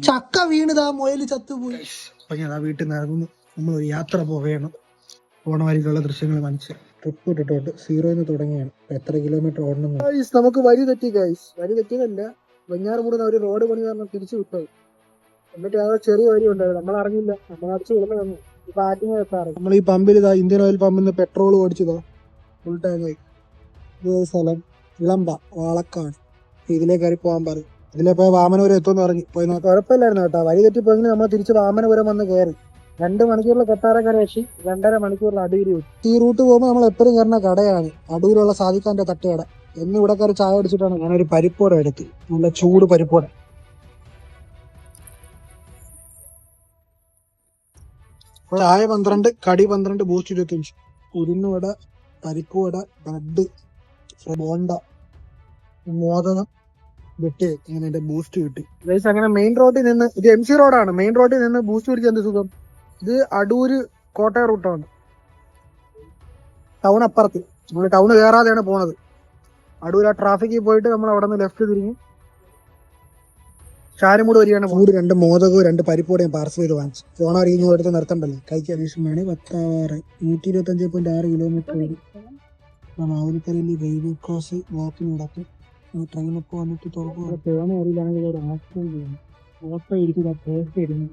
ചക്ക വീണതാ മുയല് ചത്തുപോയി. അപ്പൊ ഞാൻ വീട്ടിൽ നിന്ന് ഇറങ്ങുന്നു. നമ്മൾ ഒരു യാത്ര പോവുകയാണ്. പോണ വഴിക്കുള്ള ദൃശ്യങ്ങൾ കാണിച്ച് ട്രിപ്പ് ഇട്ടിട്ടുണ്ട്. 0 തുടങ്ങിയാണ്. എത്ര കിലോമീറ്റർ ഓടണം. നമുക്ക് വഴി തെറ്റി ഗൈസ്. വഴി തെറ്റിയതല്ല, വെഞ്ഞാറമൂട് ഒരു റോഡ് പണി കാരണം തിരിച്ചു വിട്ടത്. എന്നിട്ട് ആ ചെറിയ വഴി ഉണ്ടായിരുന്നു, നമ്മൾ അറിഞ്ഞില്ല. നമ്മൾ അടിച്ചു വിടുന്ന വന്നു. ഇപ്പൊ ആറ്റിങ്ങ എത്താറ്. നമ്മൾ ഈ പമ്പിൽ ഇതാ ഇന്ത്യൻ ഓയിൽ പമ്പിൽ നിന്ന് പെട്രോൾ ഓടിച്ചതോ ഫുൾ ടാങ്കായി. ഇത് സ്ഥലം ഇളമ്പ വാളക്കാട്. ഇതിലേ കയറി പോകാൻ പറയും. ഇതിലെ പോയ വാമനപുരം എത്തുമെന്ന് പറഞ്ഞു. പോയി നോക്കാം. കുഴപ്പമില്ലായിരുന്നു കേട്ടോ. വഴി തെറ്റിപ്പോയെങ്കിൽ നമ്മൾ തിരിച്ച് വാമനപുരം വന്ന് കയറി 2 മണിക്കൂറിൽ കൊട്ടാരക്കര എത്തി 2.5 മണിക്കൂറിൽ അടൂര് പോയി. ഈ റൂട്ട് പോകുമ്പോൾ നമ്മൾ എപ്പോഴും കയറുന്ന കടയാണ് അടൂരുള്ള സാദിഖാന്റെ തട്ടുകട. എന്ന് ഇവിടെ കയറി ചായ അടിച്ചിട്ടാണ് ഞാനൊരു പരിപ്പോട എടുത്ത്. നല്ല ചൂട് പരിപ്പോട. ചായ 12, കടി 12, ബൂസ്റ്റ് 25. ഉരുന്നുവട, പരിപ്പുവട, ബ്രെഡ്, ബോണ്ട, മോദകം വെട്ടി. അങ്ങനെ എന്റെ ബൂസ്റ്റ് കിട്ടി. അങ്ങനെ മെയിൻ റോഡിൽ നിന്ന്, ഇത് MC റോഡാണ്. മെയിൻ റോഡിൽ നിന്ന് ബൂസ്റ്റ് കുടിക്കാൻ എന്ത് സുഖം. ഇത് അടൂര് കോട്ടയം റൂട്ടാണ്. ടൗൺ അപ്പുറത്ത്. നമ്മൾ ടൗൺ കയറാതെയാണ് പോണത്. അടൂർ ആ ട്രാഫിക്കിൽ പോയിട്ട് നമ്മൾ അവിടെ നിന്ന് ലെഫ്റ്റ് തിരിഞ്ഞ് ചാരുമൂട് വരികയാണ്. 2 മോദകവും 2 പരിപ്പോടെയും പാർസൽ ചെയ്ത് വാങ്ങിച്ചു. ഫോൺ അറിയുന്ന എടുത്ത് നിർത്തണ്ടല്ലോ. കഴിക്കാൻ മണി 10:06. 125.6 കിലോമീറ്റർ വരും. മാവുലിക്കരയിൽ റെയിൽവേ ക്രോസ് വാക്കിന് നടക്കും. ട്രെയിനൊക്കെ വന്നിട്ട് തുറക്കും. തേണ അറിയില്ലാണെങ്കിൽ ഒരു ആക്സിഡന്റ് ചെയ്യുന്നു. ഓട്ടോ ഇരിക്കുന്ന പേസ്റ്റ് ഇരുന്നു.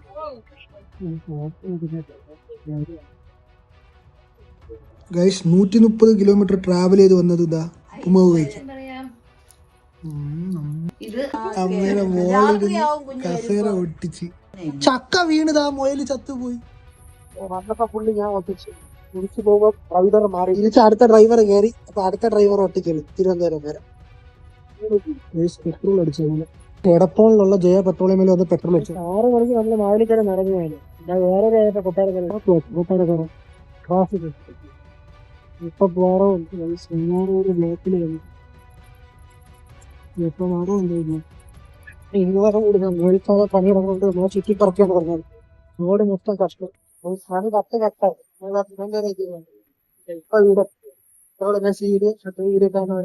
ഗൈസ് 130 കിലോമീറ്റർ ട്രാവൽ ചെയ്ത് വന്നത് ഇതാ ഉപ്പുമാവ് കഴിക്കാം. അമ്മേനെ മോളിരുന്ന് കസേര ഒട്ടിച്ച്. ചക്ക വീണതാ മുയല് ചത്തുപോയി. വന്നപ്പോ പുള്ളി ഞാൻ ഒട്ടിച്ചു. തിരിച്ചു പോകുമ്പോ ഡ്രൈവർ മാറി. തിരിച്ച് അടുത്ത ഡ്രൈവർ കയറി. അപ്പൊ അടുത്ത ഡ്രൈവർ ഒട്ടിക്കല് തിരുവനന്തപുരം വരെ. പെട്രോൾ അടിച്ചു. എടപ്പോളിലുള്ള ജയ പെട്രോളിയം വന്ന് പെട്രോൾ അടിച്ചു. 6 മണിക്ക് നമ്മള് മാവേലിക്കര നിറങ്ങുകയാണ്. വേറെ കൊട്ടാരക്കര ട്രാഫിക് ഇപ്പൊ പോറോ ഒരു ബ്ലോക്കിൽ വന്നു. ഇപ്പൊ മാറോ എന്തായിരുന്നു കൊടുക്കാം. പണിയിടക്കൊണ്ട് നമ്മൾ ചുറ്റിപ്പറക്കാന്ന് പറഞ്ഞത്. റോഡ് മൊത്തം കഷ്ടം. കട്ടായി. ഇപ്പൊ വീട് സീഡ് വീടാണ്.